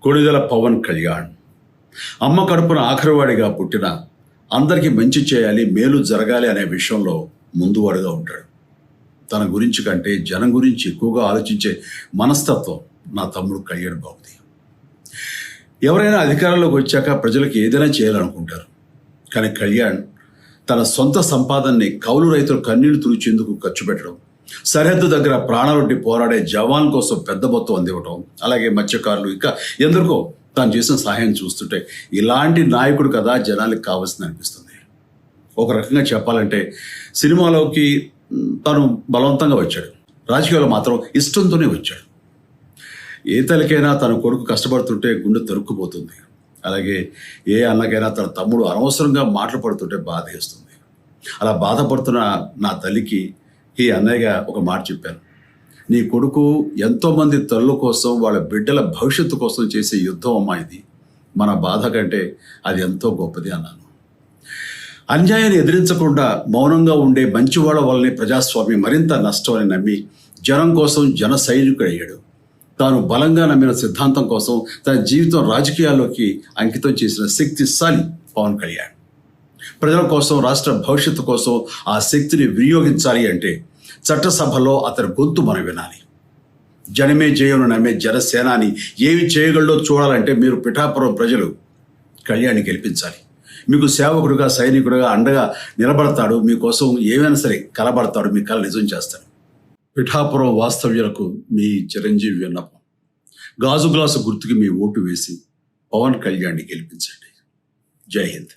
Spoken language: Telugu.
కొణిదెల పవన్ కళ్యాణ్ అమ్మ కడుపున ఆఖరివాడిగా పుట్టిన అందరికీ మంచి చేయాలి, మేలు జరగాలి అనే విషయంలో ముందువాడుగా ఉంటాడు. తన గురించి కంటే జనం గురించి ఎక్కువగా ఆలోచించే మనస్తత్వం నా తమ్ముడు కళ్యాణ్ బాబుది. ఎవరైనా అధికారంలోకి వచ్చాక ప్రజలకు ఏదైనా చేయాలనుకుంటారు. కానీ కళ్యాణ్ తన సొంత సంపాదనని కౌలు రైతులు కన్నీళ్లు తుడిచేందుకు ఖర్చు పెట్టడం, సరిహద్దు దగ్గర ప్రాణాలొడ్డి పోరాడే జవాన్ కోసం పెద్ద మొత్తం అందివ్వటం, అలాగే మత్స్యకారులు ఇంకా ఎందరికో తాను చేసిన సహాయం చూస్తుంటే ఇలాంటి నాయకుడు కదా జనానికి కావాల్సింది అనిపిస్తుంది. ఒక రకంగా చెప్పాలంటే సినిమాలోకి తను బలవంతంగా వచ్చాడు, రాజకీయాల్లో మాత్రం ఇష్టంతోనే వచ్చాడు. ఏ తల్లికైనా తన కొడుకు కష్టపడుతుంటే గుండె తరుక్కుపోతుంది. అలాగే ఏ అన్నకైనా తన తమ్ముడు అనవసరంగా మాటలు పడుతుంటే బాధ వేస్తుంది. అలా బాధపడుతున్న నా తల్లికి ఈ అన్నయ్యగా ఒక మాట చెప్పాను. నీ కొడుకు ఎంతోమంది తల్లుల కోసం, వాళ్ళ బిడ్డల భవిష్యత్తు కోసం చేసే యుద్ధం అమ్మా ఇది. మన బాధ కంటే అది ఎంతో గొప్పది అన్నాను. అన్యాయాన్ని ఎదిరించకుండా మౌనంగా ఉండే మంచివాళ్ళ వల్లనే ప్రజాస్వామ్యం మరింత నష్టం అని నమ్మి జనం కోసం జన సైనికుడు అయ్యాడు. తాను బలంగా నమ్మిన సిద్ధాంతం కోసం తన జీవితం రాజకీయాల్లోకి అంకితం చేసిన శక్తిశాలి పవన్ కళ్యాణ్. ప్రజల కోసం, రాష్ట్ర భవిష్యత్తు కోసం ఆ శక్తిని వినియోగించాలి అంటే చట్టసభలో అతని గొంతు మనం వినాలి. జనమే జయను నమ్మే జనసేనాని ఏమి చేయగలడో చూడాలంటే మీరు పిఠాపురం ప్రజలు కళ్యాణ్ని గెలిపించాలి. మీకు సేవకుడుగా, సైనికుడుగా అండగా నిలబడతాడు. మీకోసం ఏమైనా సరే కలబడతాడు, మీ కళ నిజం చేస్తాడు. పిఠాపురం వాస్తవ్యులకు మీ చిరంజీవి విన్నపం. గాజు గ్లాసు గుర్తుకి మీ ఓటు వేసి పవన్ కళ్యాణ్ని గెలిపించండి. జై హింద్.